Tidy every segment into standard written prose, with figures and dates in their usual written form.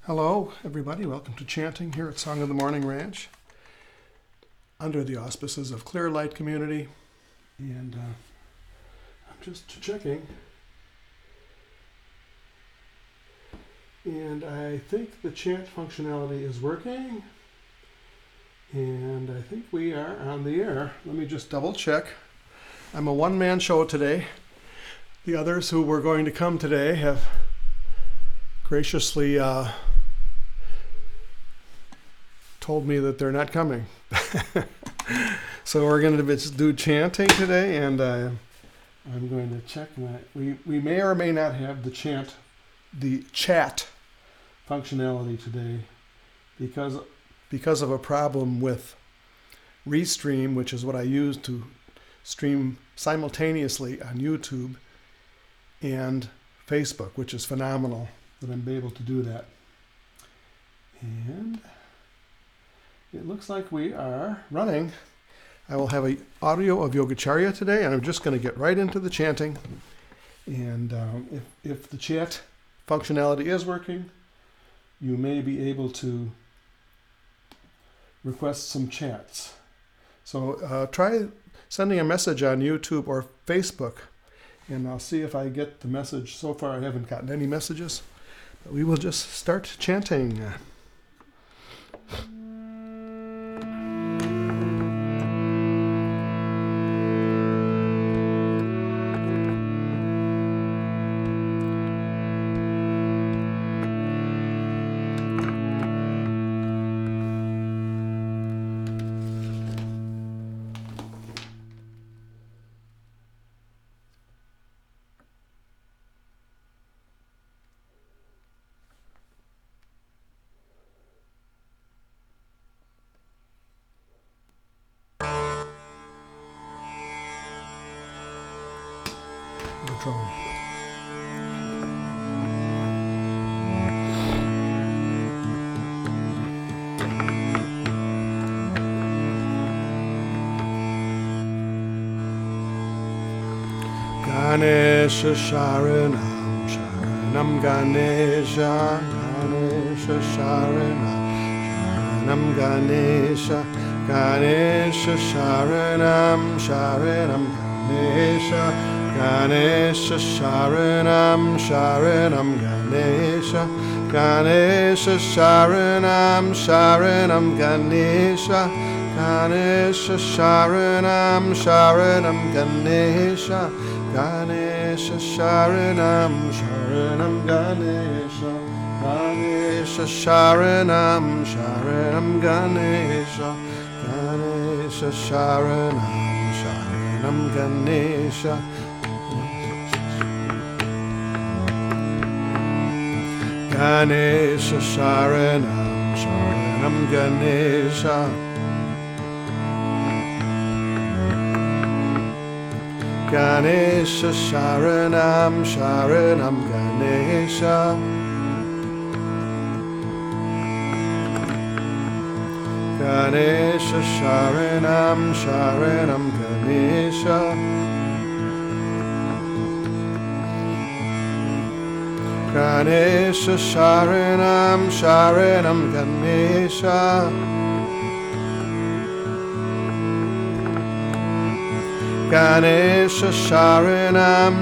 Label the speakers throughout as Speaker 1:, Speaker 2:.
Speaker 1: Hello, everybody. Welcome to Chanting here at Song of the Morning Ranch under the auspices of Clear Light Community. And I'm just checking. And I think the chant functionality is working. And I think we are on the air. Let me just double check. I'm a one-man show today. The others who were going to come today have graciously told me that they're not coming. So we're going to do chanting today, and I'm going to check we may or may not have the chat functionality today because of a problem with Restream, which is what I use to stream simultaneously on YouTube and Facebook, which is phenomenal that I'm able to do that. And it looks like we are running. I will have an audio of Yogacharya today, and I'm just going to get right into the chanting. And if the chat functionality is working, you may be able to request some chats. So try sending a message on YouTube or Facebook, and I'll see if I get the message. So far I haven't gotten any messages, but we will just start chanting. Ganesha Sharanam Sharanam Ganesha Ganesha Sharanam Ganesha Ganesha Sharanam Sharanam Ganesha Ganesha Sharanam Sharanam Ganesha Ganesha Sharanam Sharanam Ganesha Ganesha Sharanam Sharanam Ganesha Ganesha Sharanam Sharanam Ganesha Ganesha Sharanam Sharanam Ganesha Ganesha Sharanam Sharanam Ganesha Ganesha Sharanam Sharanam Ganesha Ganesha Sharanam Sharanam Ganesha Ganesha Sharanam Sharanam Ganesha Ganesha Sharanam Sharanam Ganesha Ganesha Sharanam Sharanam Ganesha Ganesha Sharanam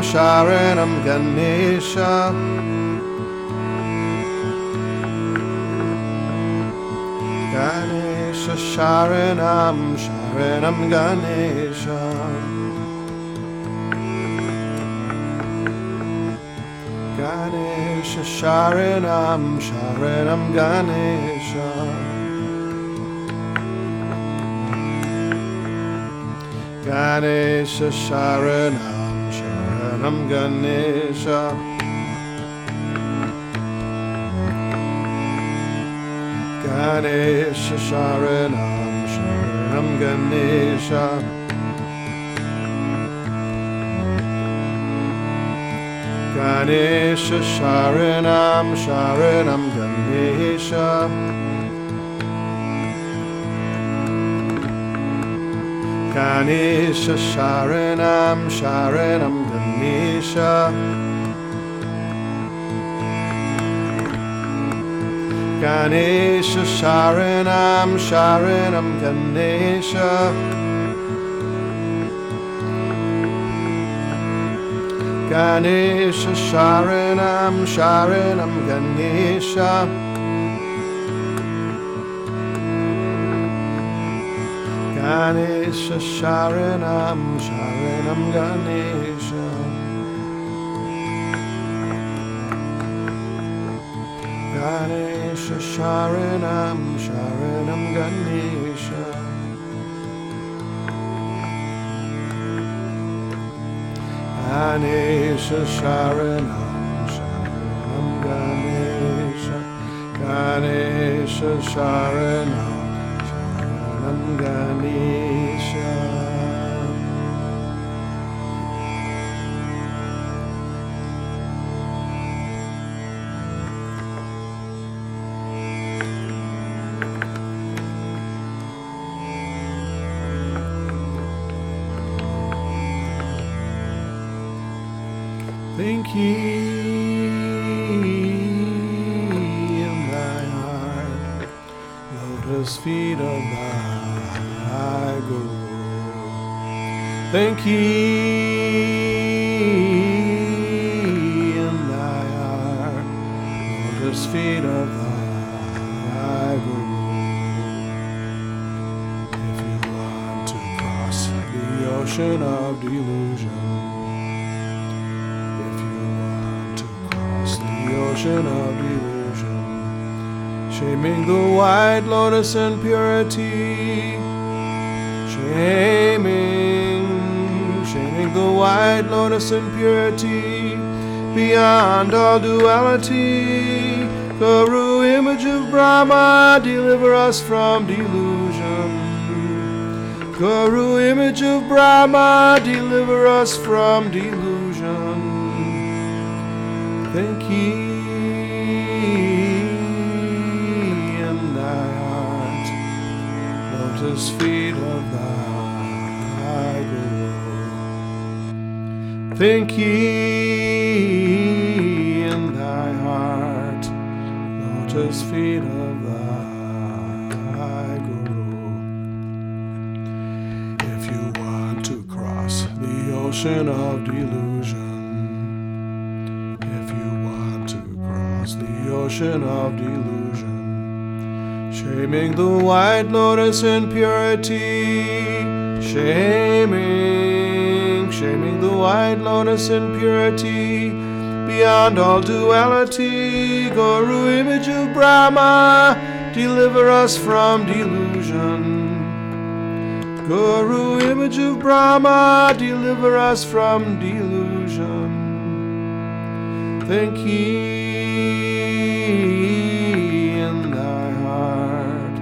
Speaker 1: Sharanam Ganesha Ganesha Sharanam Sharanam Ganesha Ganesha Sharanam Sharanam Ganesha Ganesha Sharanam Sharanam Ganesha Ganesha Sharanam Sharanam Ganesha Ganesha Sharanam Sharanam Ganesha Ganesha Sharanam Sharanam Ganesha. Ganesha Sharanam Sharanam Ganesha. Ganesha Sharanam Sharanam Ganesha. Ganesha Sharanam Sharanam Ganesha. Ganesha Sharanam Sharanam Ganesha. Ganesha Sharanam Sharanam Ganesha. Think ye in thy heart, lotus feet of thy Guru. Think ye in thy heart, lotus feet of thy Guru. If you want to cross the ocean of delusion, ocean of delusion, shaming the white lotus in purity, shaming the white lotus in purity, beyond all duality. Guru, image of Brahma, deliver us from delusion. Guru, image of Brahma, deliver us from delusion. Think ye in thy heart, lotus feet of thy Guru. Think ye in thy heart, lotus feet of thy Guru. If you want to cross the ocean of delusion, the ocean of delusion, shaming the white lotus in purity, shaming the white lotus in purity, beyond all duality. Guru, image of Brahma, deliver us from delusion. Guru, image of Brahma, deliver us from delusion. Think ye in thy heart,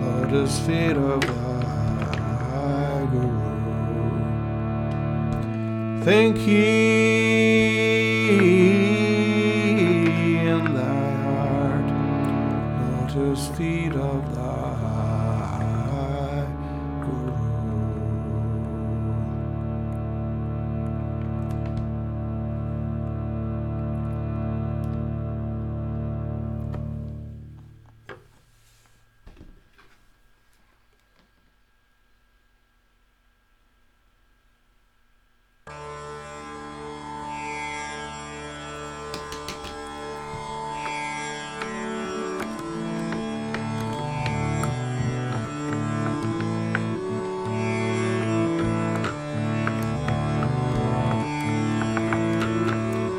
Speaker 1: lotus feet of thy Guru. Think ye in thy heart, lotus feet of thy Guru.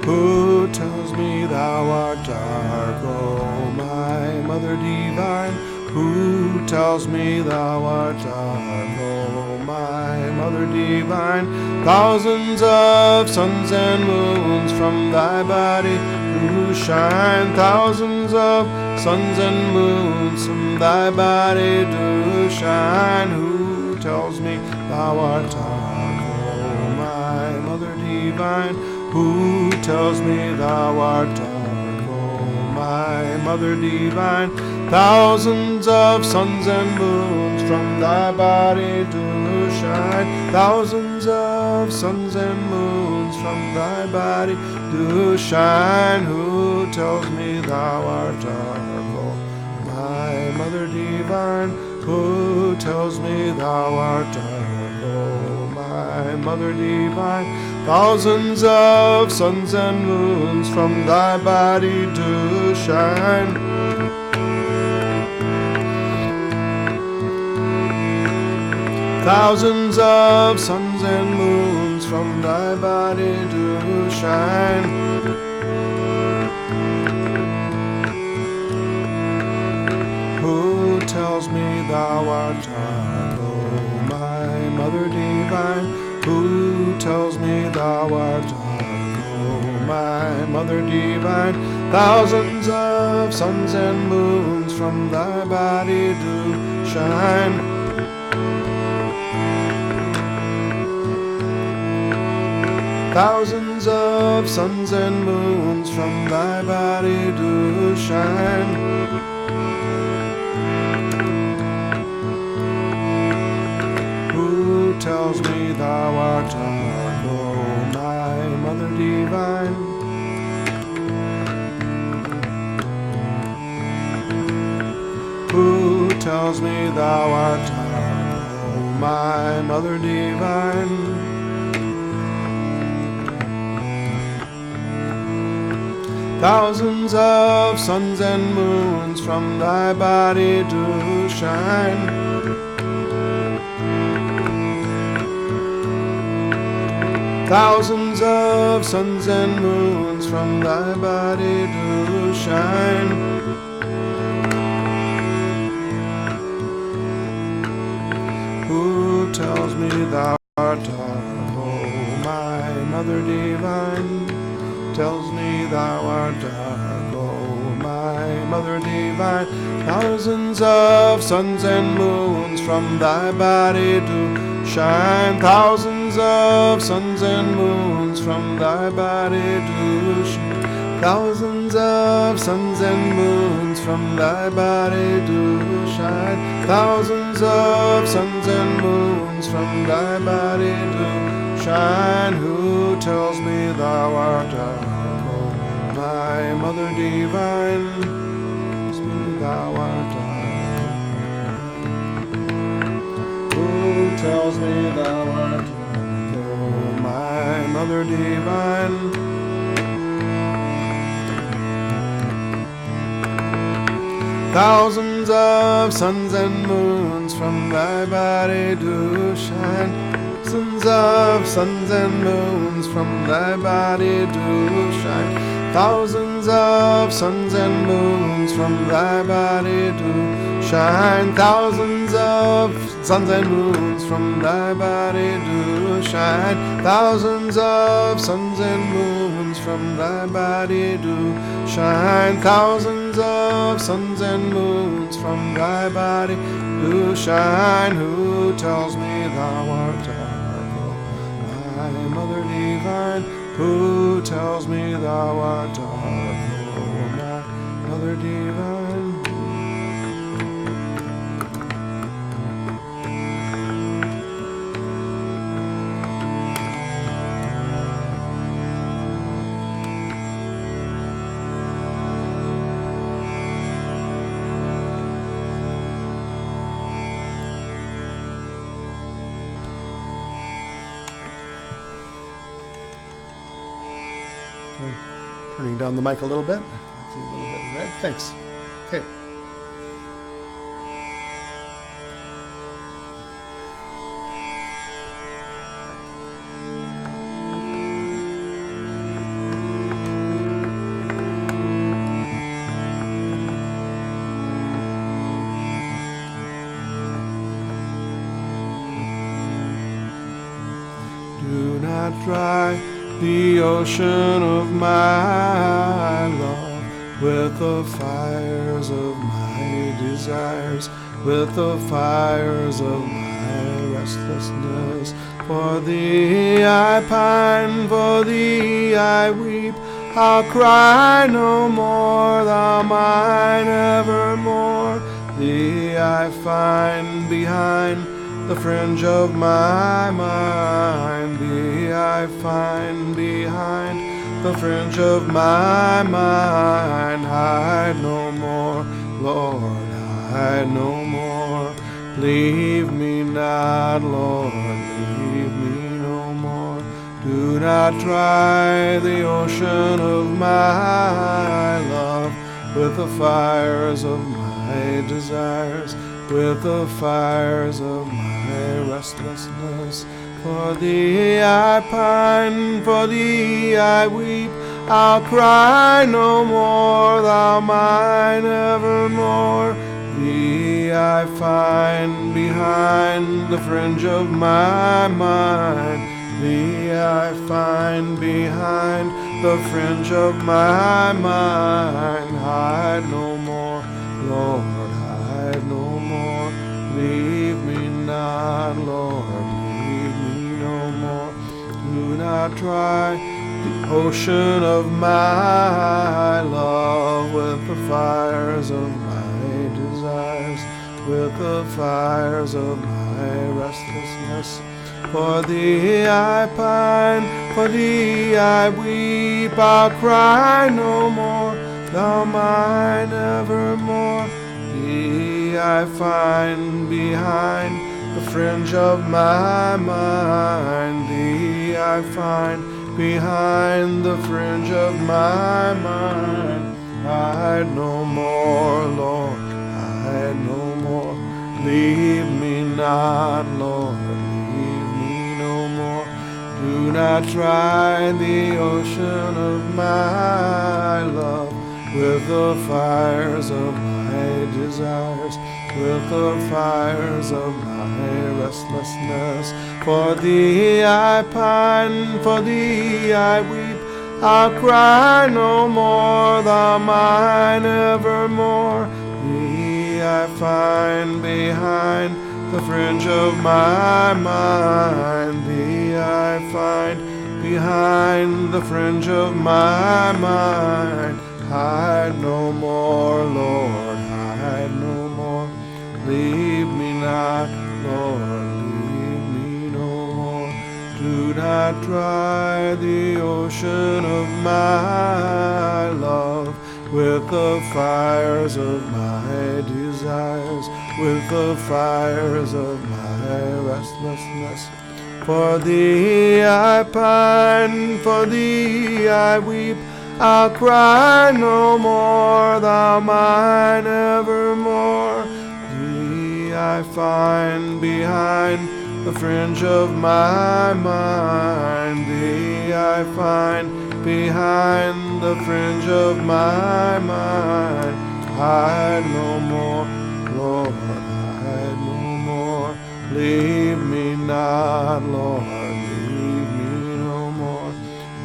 Speaker 1: Who tells me thou art dark, O my Mother Divine? Who tells me thou art dark, O my Mother Divine? Thousands of suns and moons from thy body do shine. Thousands of suns and moons from thy body do shine. Who tells me thou art dark, O my Mother Divine? Who tells me thou art dark, O my Mother Divine? Thousands of suns and moons from thy body do shine. Thousands of suns and moons from thy body do shine. Who tells me thou art dark, O tells me thou art dark, O my Mother Divine. Thousands of suns and moons from thy body do shine. Thousands of suns and moons from thy body do shine. Who tells me thou art dark, O my Mother Divine? Who tells me thou art dark, O my Mother Divine? Thousands of suns and moons from thy body do shine. Thousands of suns and moons from thy body do shine. Who tells me thou art dark, O my Mother Divine? Who tells me thou art dark, O my Mother Divine? Thousands of suns and moons from thy body do shine. Thousands of suns and moons from thy body do shine. Who tells me thou art dark, O my Mother Divine? Tells me thou art dark, O my Mother Divine. Thousands of suns and moons from thy body do shine. Thousands of suns and moons from thy body do shine. Thousands of suns and moons from thy body do shine. Thousands of suns and moons from thy body do shine. Who tells me thou art dark, my Mother Divine? Tells me thou art dark. Who tells me thou art dark, oh my Mother Divine? Thousands of suns and moons from thy body do shine. Thousands of suns and moons from thy body do shine. Thousands of suns and moons from thy body do shine. Thousands of suns and moons from thy body do shine. Thousands of suns and moons from thy body do shine. Thousands of suns and moons from thy body do shine. Who tells me thou art dark, oh my Mother Divine? Who tells me thou art dark, oh my Mother Divine? Turning down the mic a little bit. A little bit red. Thanks. Okay. Do not dry the ocean of my love with the fires of my desires, with the fires of my restlessness. For thee I pine, for thee I weep, I'll cry no more, thou mine evermore. Thee I find behind the fringe of my mind. Thee I find behind the fringe of my mind. Hide no more, Lord, hide no more. Leave me not, Lord, leave me no more. Do not try the ocean of my love with the fires of my desires, with the fires of my restlessness. For thee I pine, for thee I weep, I'll cry no more, thou mine evermore. Thee I find behind the fringe of my mind. Thee I find behind the fringe of my mind. Hide no more, Lord, hide no more. Leave me not, Lord, leave me no more. Do not try the ocean of my love with the fires of my desires, with the fires of my restlessness. For thee I pine, for thee I weep, I'll cry no more, thou mine evermore. Thee I find behind the fringe of my mind. Thee I find behind the fringe of my mind. Hide no more, Lord, hide no more. Leave me not, Lord, leave me no more. Do not try the ocean of my love with the fires of my desires, with the fires of my restlessness. For thee I pine, for thee I weep, I'll cry no more, thou mine evermore. Thee I find behind the fringe of my mind. Thee I find behind the fringe of my mind. Hide no more, Lord, hide no more. Leave me not, Lord, leave me no more. Do not try the ocean of my love with the fires of my desires, with the fires of my restlessness. For thee I pine, for thee I weep, I'll cry no more, thou mine evermore. Thee I find behind the fringe of my mind. Thee I find behind the fringe of my mind. Hide no more, Lord, hide no more. Leave me not, Lord, leave me no more.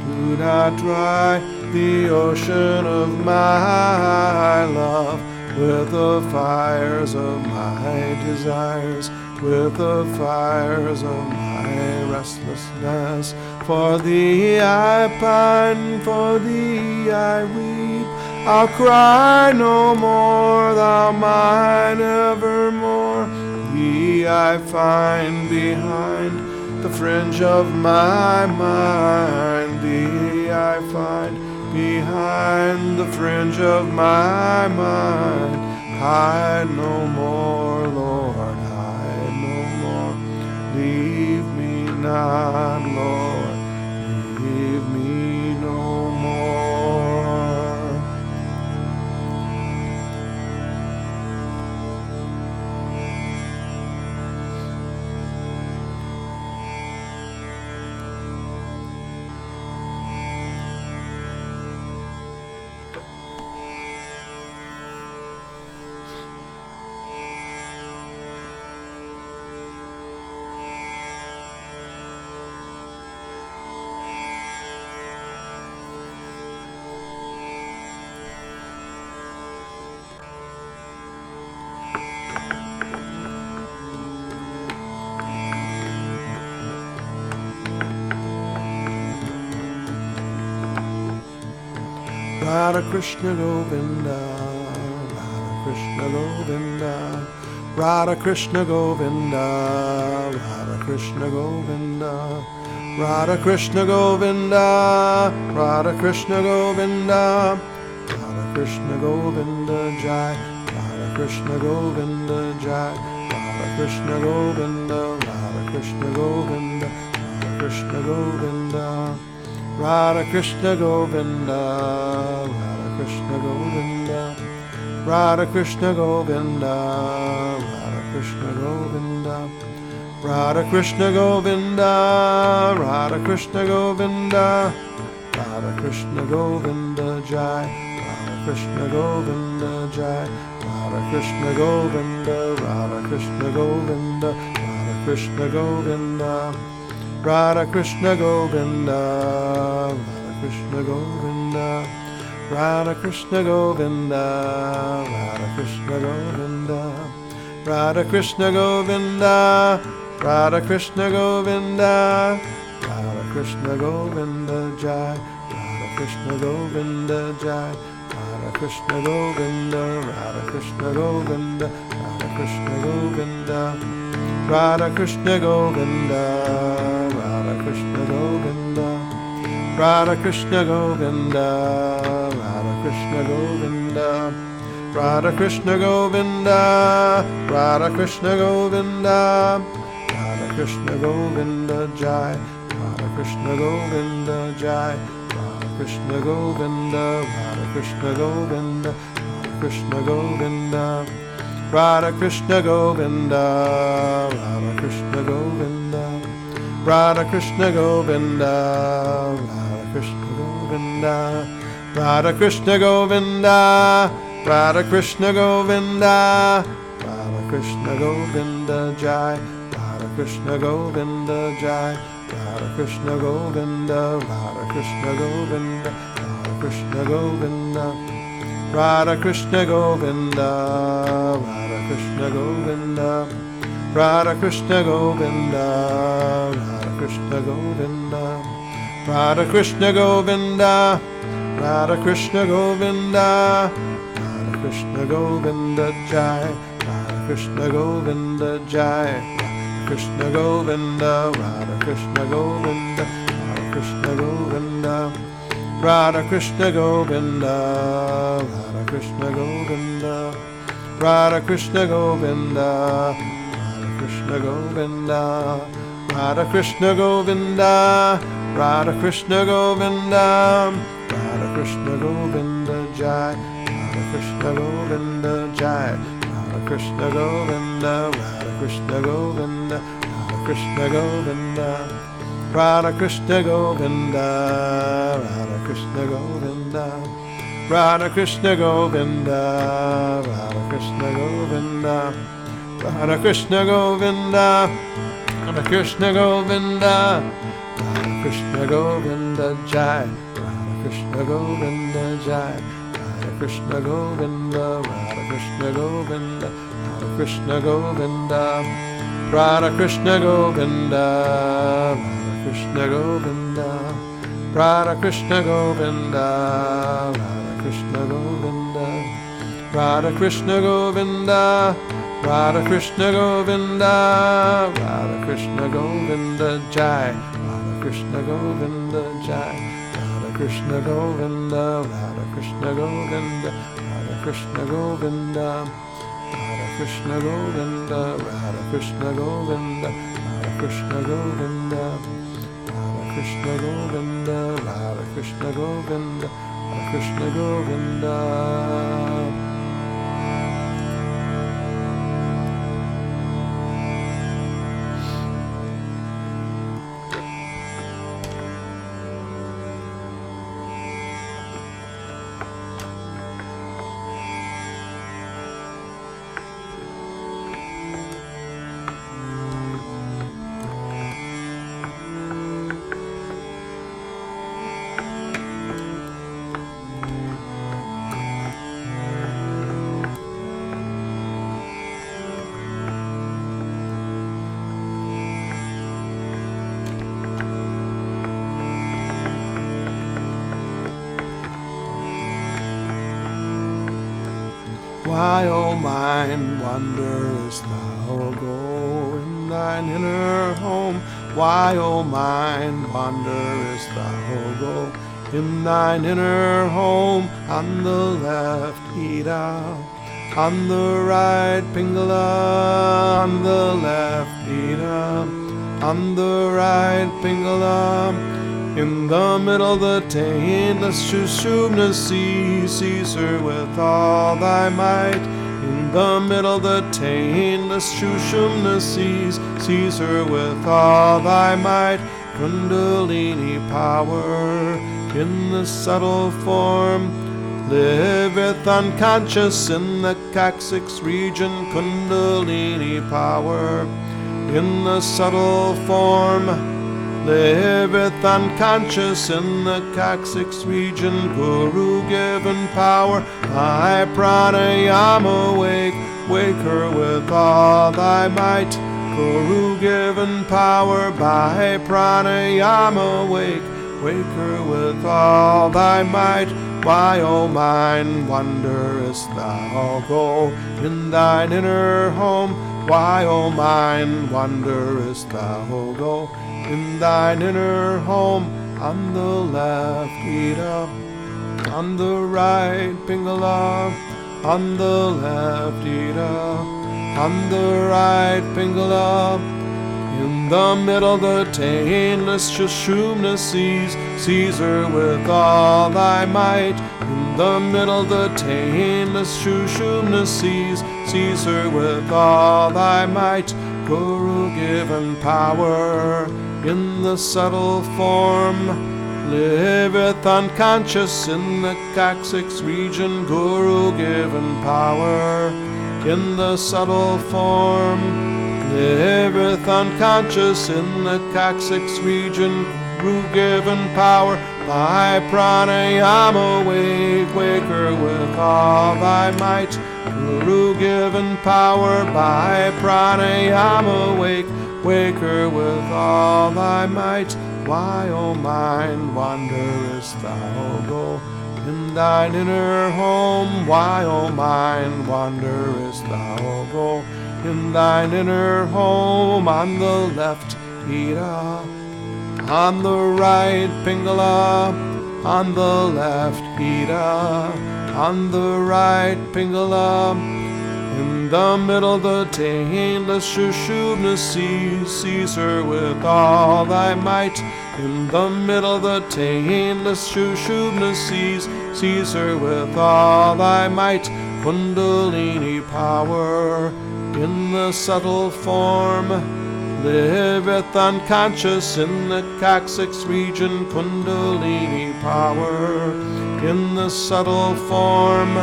Speaker 1: Do not try the ocean of my love with the fires of my desires, with the fires of my restlessness. For thee I pine, for thee I weep, I'll cry no more, thou mine evermore. Thee I find behind the fringe of my mind. Thee I find behind the fringe of my mind. Hide no more, Lord, hide no more. Leave me not, Lord, leave me no more. Radha Krishna Govinda, Radha Krishna Govinda, Radha Krishna Govinda, Radha Krishna Govinda, Radha Krishna Govinda, Radha Krishna Govinda, Radha Krishna Govinda Jai, Radha Krishna Govinda Jai, Krishna Govinda, Radha Krishna Govinda, Radha Krishna Govinda, Radha Krishna Govinda, Radha Krishna Govinda, Radha Krishna Govinda, Radha Krishna Govinda, Radha Krishna Govinda, Radha Krishna Govinda Jai, Radha Krishna Govinda Jai, Radha Krishna Govinda, Radha Krishna Govinda, Radha Krishna Govinda, Radha Krishna Govinda, Radha Krishna Govinda, Radha Krishna Govinda, Radha Krishna Govinda, Radha Krishna Govinda, Radha Krishna Govinda, Radha Krishna Govinda Jai, Radha Krishna Govinda Jai, Radha Krishna Govinda, Radha Krishna Govinda, Radha Krishna Govinda, Radha Krishna Govinda, Radha Krishna Govinda, Radha Krishna Govinda, Radha Krishna Govinda, Radha Krishna Govinda, Radha Krishna Govinda, Radha Krishna Govinda Jai, Radha Krishna Govinda Jai, Radha Krishna Govinda, Radha Krishna Govinda, Radha Krishna Govinda, Radha Krishna Govinda, Radha Krishna Govinda, Radha Krishna Govinda, Radha Krishna Govinda, Radha Krishna Govinda, Radha Krishna Govinda, Radha Krishna Govinda Jai, Radha Krishna Govinda Jai, Radha Krishna Govinda, Radha Krishna Govinda, Radha Krishna Govinda, Radha Krishna Govinda, Radha Krishna Govinda, Radha Krishna Govinda, Radha Krishna Govinda, Radha Krishna Govinda, Radha Krishna Govinda, Radha Krishna Govinda Jai, Radha Krishna Govinda Jai, Radha Krishna Govinda, Radha Krishna Govinda, Radha Krishna Govinda, Radha Krishna Govinda, Radha Krishna Govinda, Radha Krishna Govinda, Radha Krishna Govinda, Radha Krishna Govinda, Radha Krishna Govinda, Radha Krishna Govinda Jai, Radha Krishna Govinda Jai, Radha Krishna Govinda, Radha Krishna Govinda, Radha Krishna Govinda, Radha Krishna Govinda, Radha Krishna Govinda, Radha Krishna Govinda, Radha Krishna Govinda, Radha Krishna Govinda, Radha Krishna Govinda, Radha Krishna Govinda Jai, Radha Krishna Govinda Jai, Radha Krishna Govinda, Radha Krishna Govinda, Radha Krishna Govinda, Radha Krishna Govinda, Radha Krishna Govinda, Radha Krishna Govinda, Radha Krishna Govinda, Radha Krishna Govinda, Radha Krishna Govinda, Radha Krishna Govinda Jai, Radha Krishna Govinda Jai, Radha Krishna Govinda, Radha Krishna Govinda, Radha Krishna Govinda, Radha Krishna Govinda, Radha Krishna Govinda, Radha Krishna Govinda, Radha Krishna Govinda, Radha Krishna Govinda, Radha Krishna Govinda. Why, O mind, wanderest thou go in thine inner home? Why, O mind, wanderest thou go in thine inner home? On the left eat out, On the right, Pingala. On the left, Ida. On the right, Pingala. In the middle, the taintless Shushubna seize her with all thy might. In the middle, the taintless Shushubna seize her with all thy might. Kundalini power in the subtle form liveth unconscious in the coccyx region. Kundalini power in the subtle form liveth unconscious in the coccyx region. Guru given power by pranayama wake her with all thy might. Guru given power by pranayama wake her with all thy might. Why, O mind, wanderest thou? Go in thine inner home. Why, O mind, wanderest thou? Go in thine inner home. On the left, Ida. On the right, Pingala. On the left, Ida. On the right, Pingala. In the middle, the taintless Shushubna seize her with all thy might. In the middle, the taintless Shushubna seize her with all thy might. Guru given power in the subtle form liveth unconscious in the coccyx region. Guru given power in the subtle form liveth unconscious in the coccyx region. Guru given power by pranayama wake her with all thy might. Guru given power by pranayama wake her with all thy might. Why, O mind, wanderest thou? Go in thine inner home. Why, O mind, wanderest thou? Go in thine inner home. On the left, Ida. On the right, Pingala. On the left, Ida. On the right, Pingala. In the middle, the taintless Shushubna seize her with all thy might. In the middle, the taintless Shushubna seize her with all thy might. Kundalini power in the subtle form liveth unconscious in the coccyx region. Kundalini power in the subtle form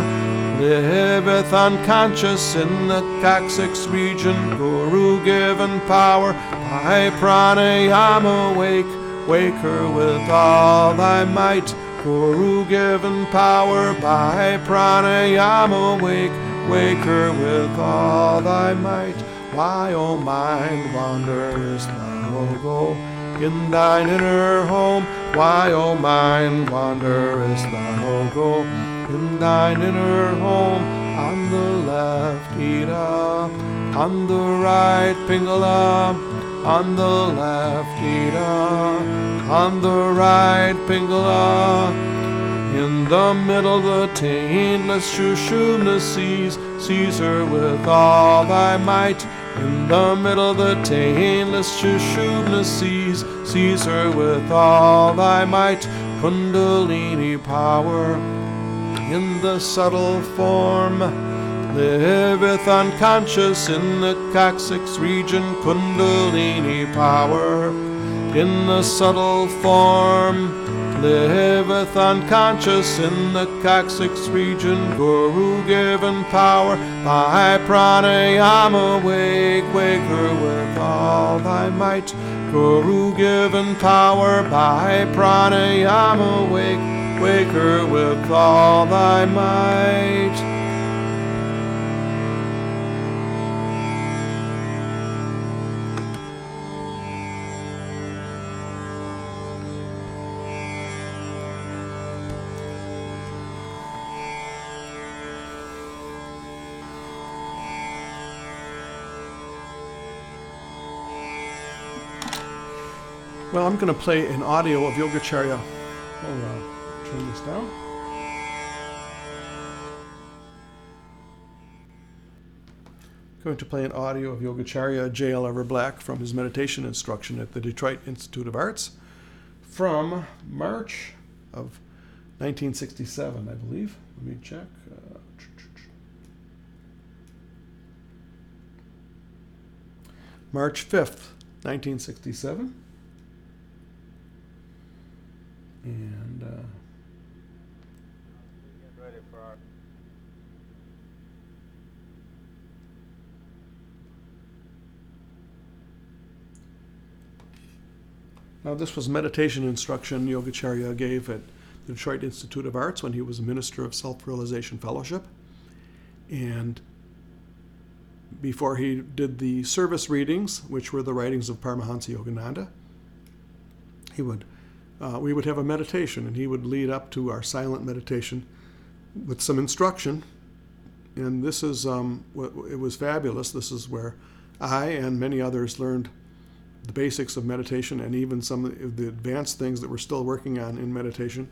Speaker 1: liveth unconscious in the coccyx region. Guru given power by pranayama wake her with all thy might. Guru given power by pranayama wake her with all thy might. Why, O mind, wanderest thou? Go in thine inner home. Why, O mind, wanderest thou? Go in thine inner home. On the left, Ida. On the right, Pingala. On the left, Ida. On the right, Pingala. In the middle, the taintless Shushubna seize her with all thy might. In the middle, the taintless Shushubna seize her with all thy might. Kundalini power in the subtle form liveth unconscious in the coccyx region. Kundalini power in the subtle form liveth unconscious in the coccyx region. Guru given power by pranayama wake her with all thy might. Guru given power by pranayama wake her with all thy might. Well, I'm going to play an audio of Yogacharya. I'll turn this down. going to play an audio of Yogacharya J. Oliver Black from his meditation instruction at the Detroit Institute of Arts from March of 1967, I believe. Let me check. March 5th, 1967. And
Speaker 2: Get ready for our
Speaker 1: now this was meditation instruction Yogacharya gave at the Detroit Institute of Arts when he was a minister of Self-Realization Fellowship. And before he did the service readings, which were the writings of Paramahansa Yogananda, we would have a meditation, and he would lead up to our silent meditation with some instruction. And this is, it was fabulous. This is where I and many others learned the basics of meditation and even some of the advanced things that we're still working on in meditation.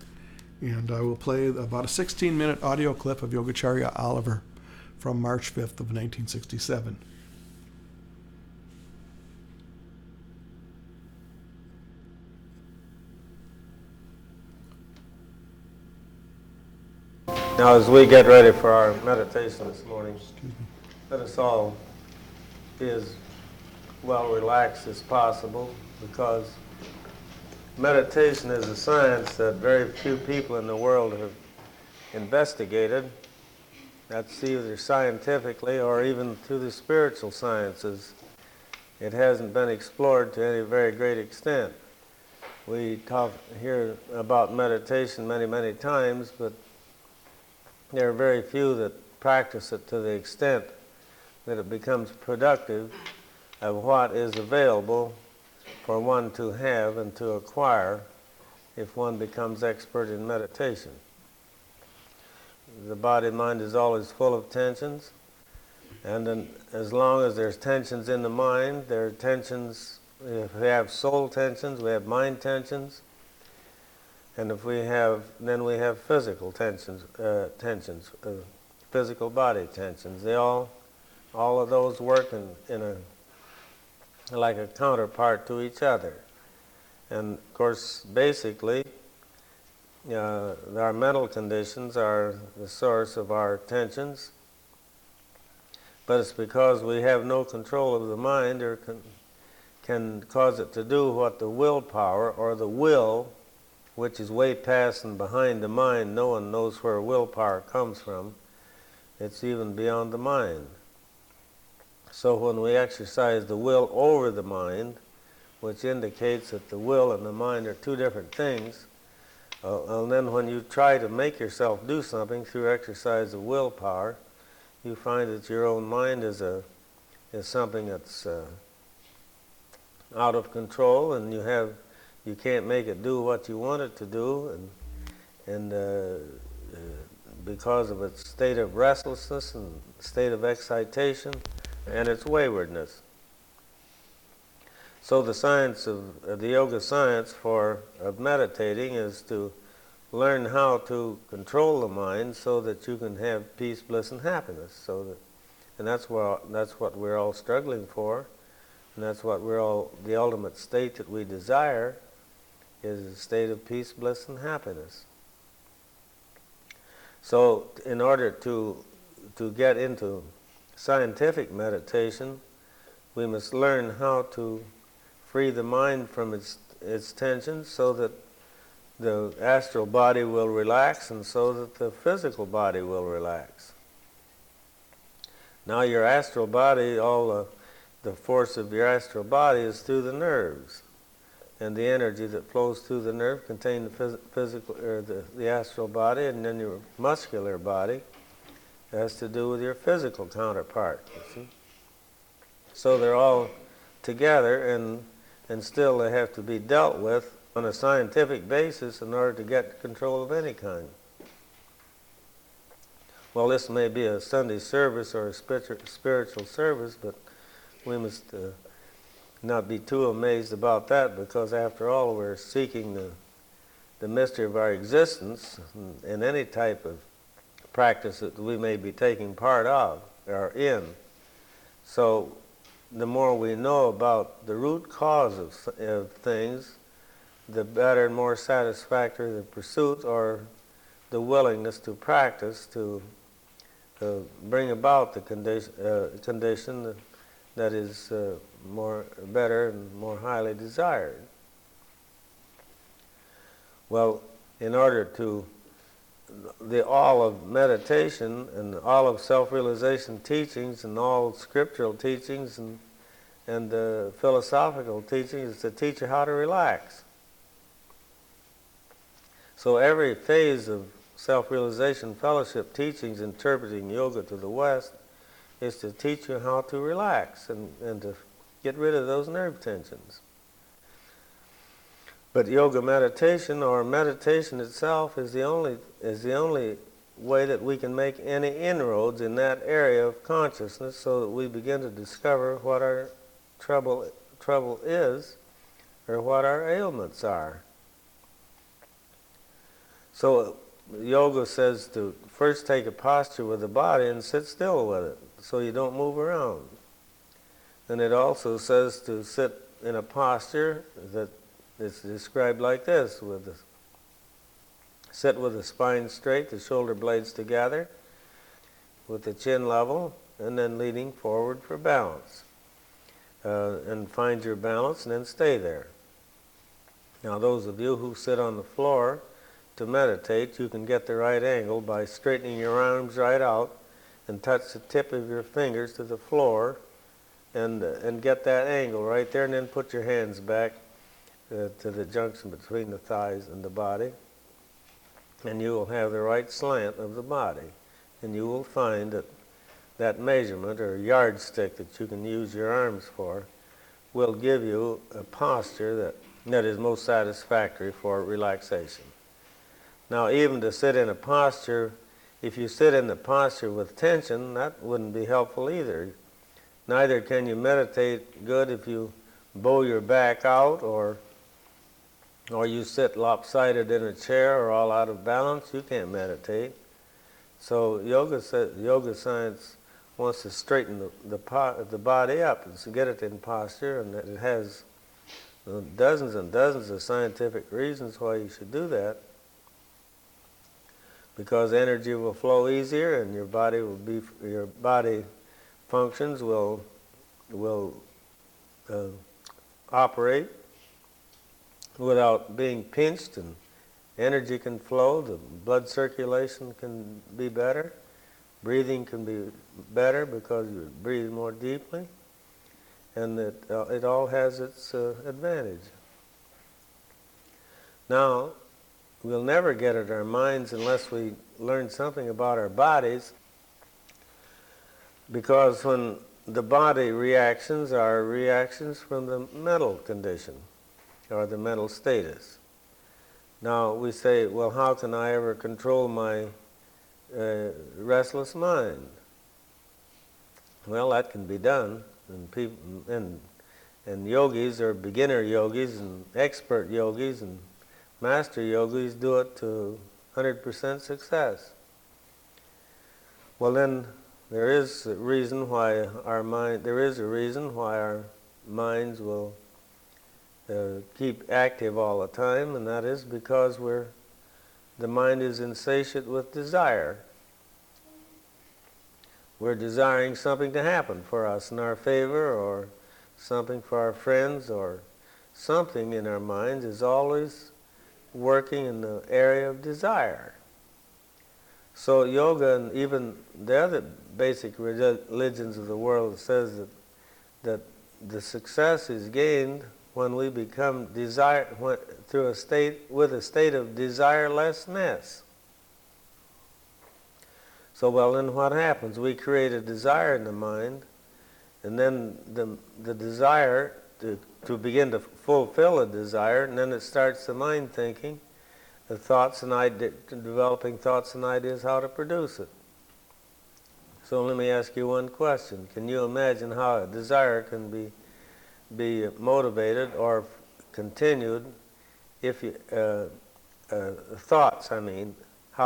Speaker 1: And I will play about a 16-minute audio clip of Yogacharya Oliver from March 5th of 1967.
Speaker 2: Now, as we get ready for our meditation this morning, let us all be as well relaxed as possible, because meditation is a science that very few people in the world have investigated. That's either scientifically or even through the spiritual sciences. It hasn't been explored to any very great extent. We talk here about meditation many, many times, but there are very few that practice it to the extent that it becomes productive of what is available for one to have and to acquire if one becomes expert in meditation. The body-mind is always full of tensions, and then as long as there's tensions in the mind, there are tensions. If we have soul tensions, we have mind tensions. And if we have, then we have physical tensions, physical body tensions. They all of those work in a like a counterpart to each other. And of course, basically, our mental conditions are the source of our tensions. But it's because we have no control of the mind, or can cause it to do what the willpower or the will, which is way past and behind the mind. No one knows where willpower comes from. It's even beyond the mind. So when we exercise the will over the mind, which indicates that the will and the mind are two different things, and then when you try to make yourself do something through exercise of willpower, you find that your own mind is something that's out of control, and you can't make it do what you want it to do, and because of its state of restlessness and state of excitation and its waywardness. So the science of the yoga science of meditating is to learn how to control the mind so that you can have peace, bliss, and happiness. And that's what we're all struggling for, and that's what the ultimate state that we desire is a state of peace, bliss, and happiness. So in order to get into scientific meditation, we must learn how to free the mind from its tensions so that the astral body will relax and so that the physical body will relax. Now your astral body, all the force of your astral body is through the nerves. And the energy that flows through the nerve contains the physical, or the astral body, and then your muscular body has to do with your physical counterpart. You see? So they're all together, and still they have to be dealt with on a scientific basis in order to get control of any kind. Well, this may be a Sunday service or a spiritual service, but we must not be too amazed about that, because after all, we're seeking the mystery of our existence in any type of practice that we may be taking part of or in. So the more we know about the root cause of things, the better and more satisfactory the pursuit or the willingness to practice to bring about the condition that is better and more highly desired. Well, in order to all of meditation and all of self-realization teachings and all scriptural teachings and philosophical teachings is to teach you how to relax. So every phase of self-realization fellowship teachings interpreting yoga to the West is to teach you how to relax and to get rid of those nerve tensions. But yoga meditation, or meditation itself, is the only way that we can make any inroads in that area of consciousness, so that we begin to discover what our trouble is, or what our ailments are. So yoga says to first take a posture with the body and sit still with it, so you don't move around. And it also says to sit in a posture that it's described like this: sit with the spine straight, the shoulder blades together, with the chin level, and then leaning forward for balance. And find your balance and then stay there. Now those of you who sit on the floor to meditate, you can get the right angle by straightening your arms right out and touch the tip of your fingers to the floor and get that angle right there, and then put your hands back to the junction between the thighs and the body, and you will have the right slant of the body, and you will find that that measurement or yardstick that you can use your arms for will give you a posture that is most satisfactory for relaxation. Now, even to sit in a posture, if you sit in the posture with tension, that wouldn't be helpful either. Neither can you meditate good if you bow your back out, or you sit lopsided in a chair or all out of balance. You can't meditate. So yoga science wants to straighten the body up and to get it in posture, and it has dozens and dozens of scientific reasons why you should do that. Because energy will flow easier, and your body functions will operate without being pinched, and energy can flow, the blood circulation can be better, breathing can be better because you breathe more deeply, and it all has its advantage. Now, we'll never get at our minds unless we learn something about our bodies, because when the body reactions are reactions from the mental condition or the mental status. Now we say, well, how can I ever control my restless mind? Well, that can be done, and yogis, or beginner yogis and expert yogis and master yogis, do it to 100% success. Well, then there is a reason why our minds will keep active all the time, and that is because the mind is insatiate with desire. We're desiring something to happen for us in our favor, or something for our friends, or something in our minds is always working in the area of desire. So yoga and even the other basic religions of the world says that the success is gained when we become with a state of desirelessness. So, well, then what happens? We create a desire in the mind, and then the desire to begin to fulfill a desire, and then it starts the mind thinking, the thoughts and developing thoughts and ideas how to produce it. So let me ask you one question. Can you imagine how a desire can be motivated or continued if how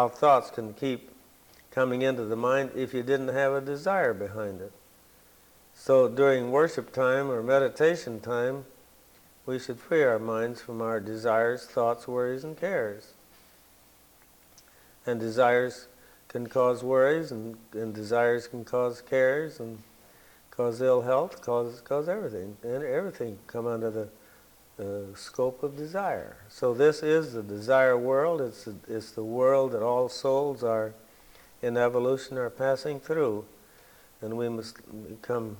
Speaker 2: thoughts can keep coming into the mind if you didn't have a desire behind it? So during worship time or meditation time, we should free our minds from our desires, thoughts, worries, and cares. And desires can cause worries, and desires can cause cares, and cause ill health, cause everything. And everything come under the scope of desire. So this is the desire world. It's the world that all souls are in evolution are passing through. And we must become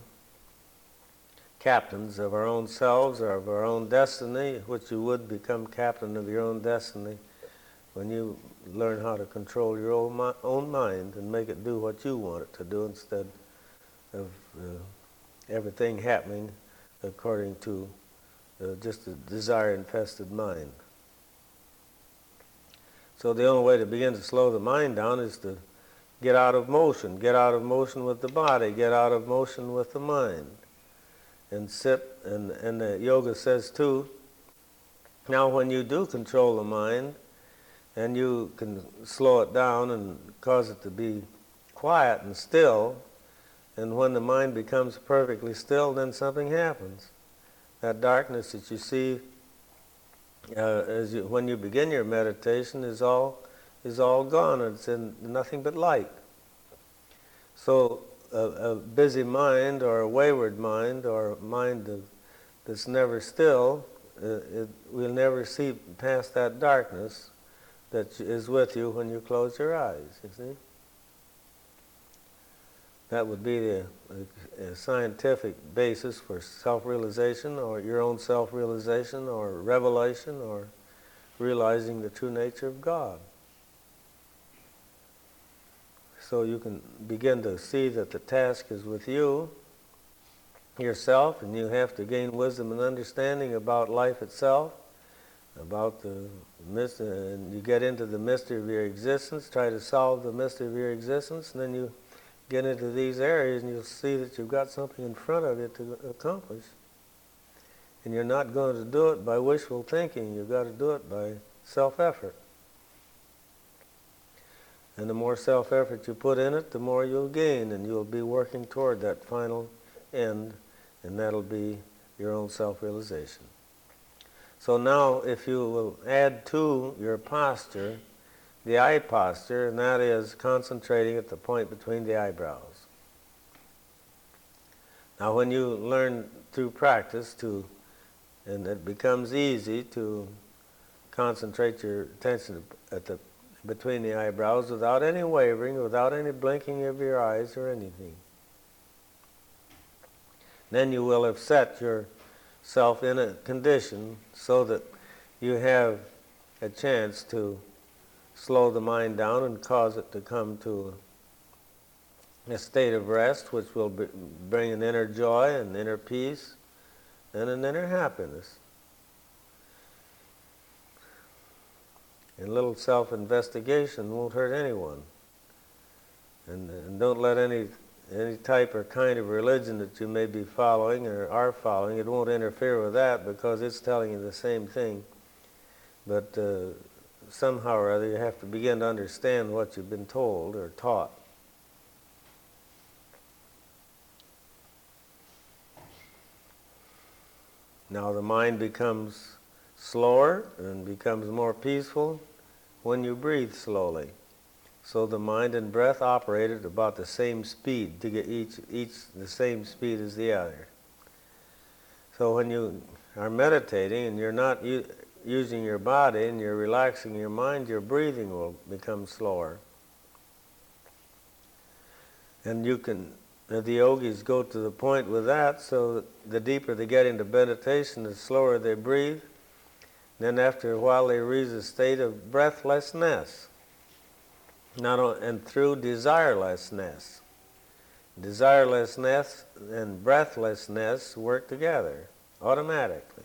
Speaker 2: captains of our own selves or of our own destiny, which you would become captain of your own destiny when you learn how to control your own mind and make it do what you want it to do instead of everything happening according to just a desire-infested mind. So the only way to begin to slow the mind down is to get out of motion with the body, get out of motion with the mind, and sit. And the yoga says too, now when you do control the mind, and you can slow it down and cause it to be quiet and still, and when the mind becomes perfectly still, then something happens. That darkness that you see when you begin your meditation is all gone. It's in nothing but light. So a busy mind or a wayward mind or a mind that's never still, we'll never see past that darkness that is with you when you close your eyes, you see. That would be the scientific basis for self-realization or your own self-realization or revelation or realizing the true nature of God. So you can begin to see that the task is with you, yourself, and you have to gain wisdom and understanding about life itself, about the mystery, and you get into the mystery of your existence, try to solve the mystery of your existence, and then you get into these areas and you'll see that you've got something in front of you to accomplish. And you're not going to do it by wishful thinking. You've got to do it by self-effort. And the more self-effort you put in it, the more you'll gain, and you'll be working toward that final end, and that'll be your own self-realization. So now if you will add to your posture the eye posture, and that is concentrating at the point between the eyebrows. Now when you learn through practice and it becomes easy to concentrate your attention between the eyebrows without any wavering, without any blinking of your eyes or anything. Then you will have set yourself in a condition so that you have a chance to slow the mind down and cause it to come to a state of rest, which will bring an inner joy, an inner peace, and an inner happiness. And a little self-investigation won't hurt anyone. And don't let any type or kind of religion that you may be following or are following, it won't interfere with that because it's telling you the same thing. But somehow or other you have to begin to understand what you've been told or taught. Now the mind becomes slower and becomes more peaceful when you breathe slowly. So the mind and breath operate at about the same speed, to get each the same speed as the other. So when you are meditating and you're not using your body and you're relaxing your mind, your breathing will become slower. And the yogis go to the point with that, so that the deeper they get into meditation, the slower they breathe. Then after a while they reach a state of breathlessness. And through desirelessness. Desirelessness and breathlessness work together automatically.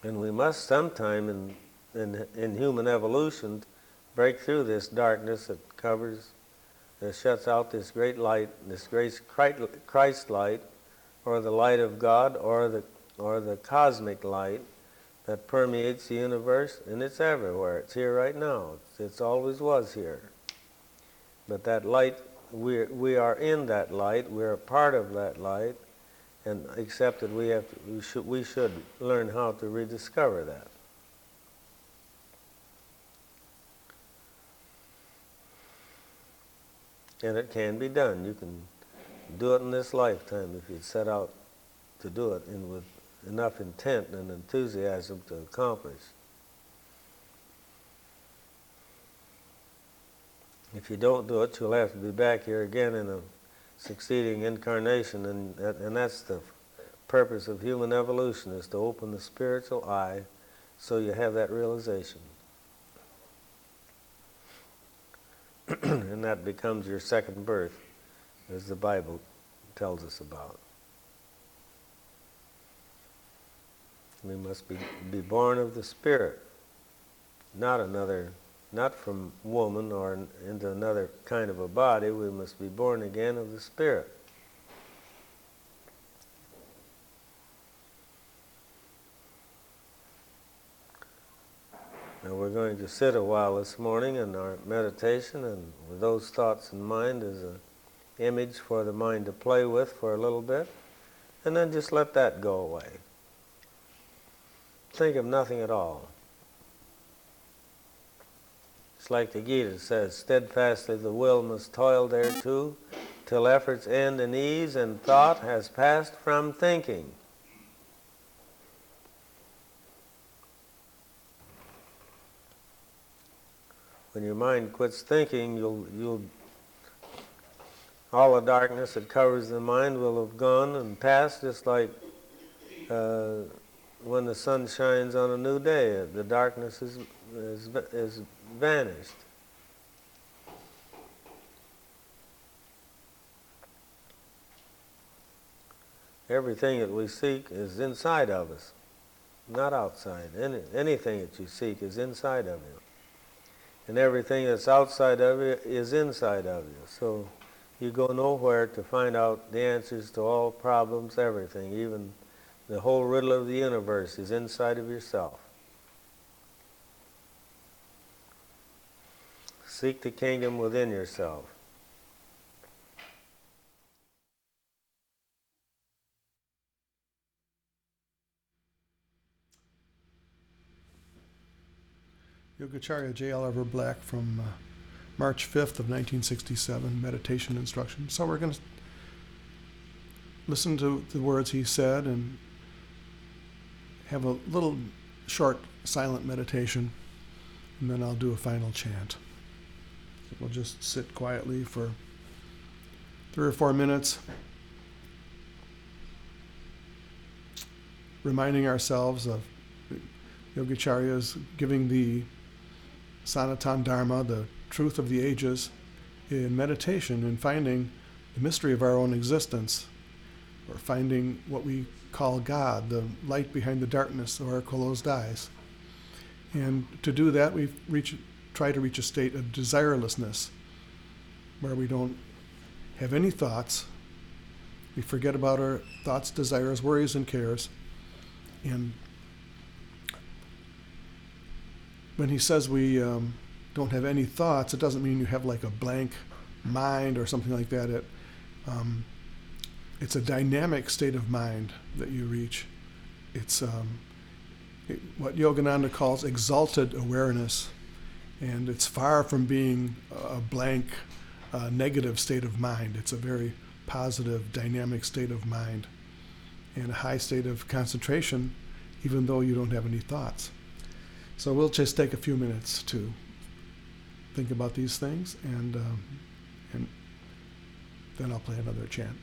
Speaker 2: And we must sometime in human evolution break through this darkness that shuts out this great light, this great Christ light, or the light of God, or the cosmic light that permeates the universe, and it's everywhere. It's here right now. It's always was here. But that light, we are in that light. We're a part of that light, and except that we should learn how to rediscover that. And it can be done. You can do it in this lifetime if you set out to do it, and with enough intent and enthusiasm to accomplish. If you don't do it, you'll have to be back here again in a succeeding incarnation, and that's the purpose of human evolution, is to open the spiritual eye so you have that realization. And that becomes your second birth, as the Bible tells us about. We must be born of the Spirit, not from woman or into another kind of a body. We must be born again of the Spirit. Now we're going to sit a while this morning in our meditation, and with those thoughts in mind as an image for the mind to play with for a little bit, and then just let that go away. Think of nothing at all. It's like the Gita says, steadfastly the will must toil thereto, till efforts end in ease and thought has passed from thinking. When your mind quits thinking, you'll all the darkness that covers the mind will have gone and passed, just like when the sun shines on a new day. The darkness is vanished. Everything that we seek is inside of us, not outside. Anything that you seek is inside of you. And everything that's outside of you is inside of you. So you go nowhere to find out the answers to all problems, everything. Even the whole riddle of the universe is inside of yourself. Seek the kingdom within yourself.
Speaker 1: Yogacharya Oliver Black from March 5th of 1967, meditation instruction. So we're going to listen to the words he said and have a little short silent meditation, and then I'll do a final chant. So we'll just sit quietly for 3 or 4 minutes, reminding ourselves of Yogacharya's giving the Sanatana Dharma, the truth of the ages, in meditation and finding the mystery of our own existence, or finding what we call God, the light behind the darkness of our closed eyes. And to do that, we try to reach a state of desirelessness, where we don't have any thoughts. We forget about our thoughts, desires, worries, and cares. And when he says we don't have any thoughts, it doesn't mean you have like a blank mind or something like that. It's a dynamic state of mind that you reach. It's what Yogananda calls exalted awareness, and it's far from being a blank, negative state of mind. It's a very positive, dynamic state of mind, and a high state of concentration, even though you don't have any thoughts. So we'll just take a few minutes to think about these things, and then I'll play another chant.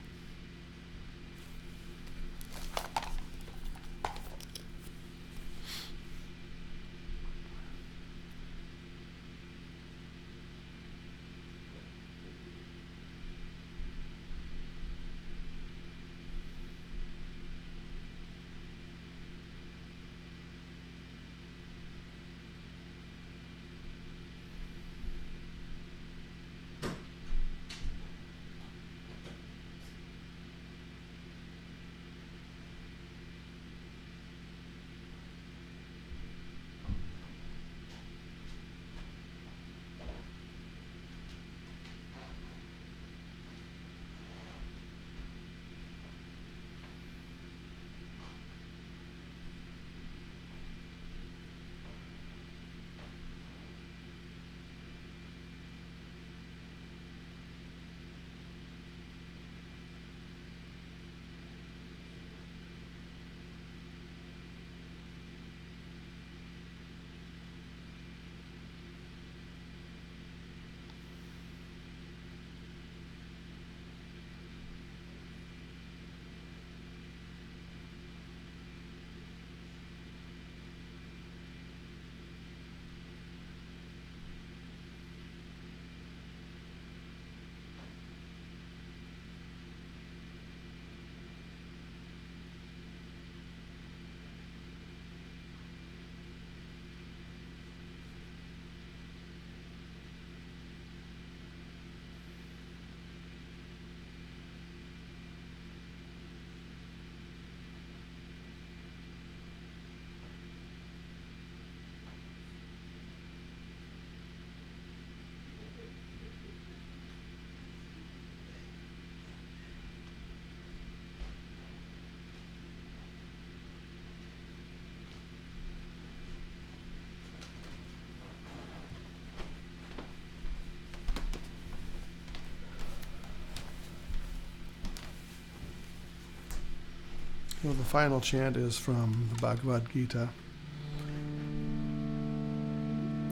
Speaker 1: So the final chant is from the Bhagavad Gita.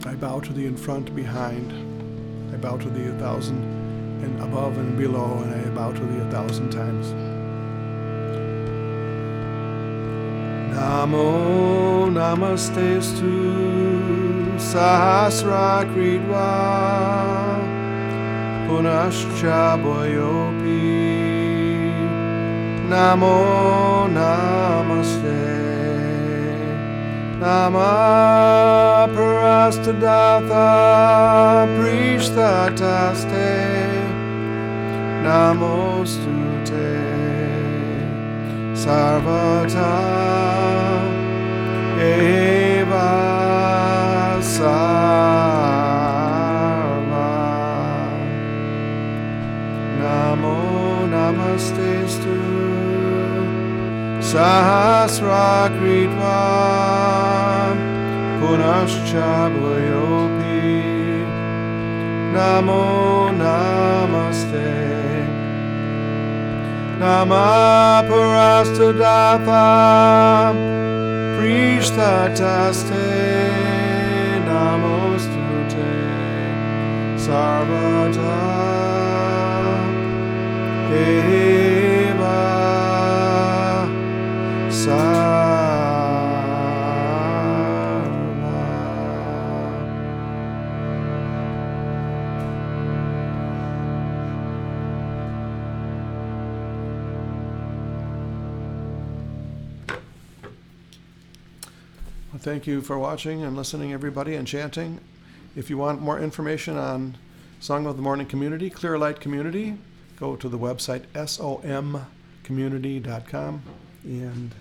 Speaker 1: I bow to thee in front, behind. I bow to thee 1,000 and above and below, and I bow to thee 1,000 times. Namo namastestu sahasra kridva punascha boyopi. Namo namaste nama parastadatha prishtataste namostute sarvata eva sarva. Namo namastestu sahasra kritva punascha bhayopi. Namo namaste nama parastadatha prishtataste namostute sarvata eva sarva. Well, thank you for watching and listening, everybody, and chanting. If you want more information on Song of the Morning Community, Clear Light Community, go to the website somcommunity.com. And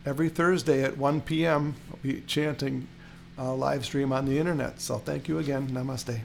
Speaker 1: every Thursday at 1 p.m., I'll be chanting live stream on the internet. So thank you again. Namaste.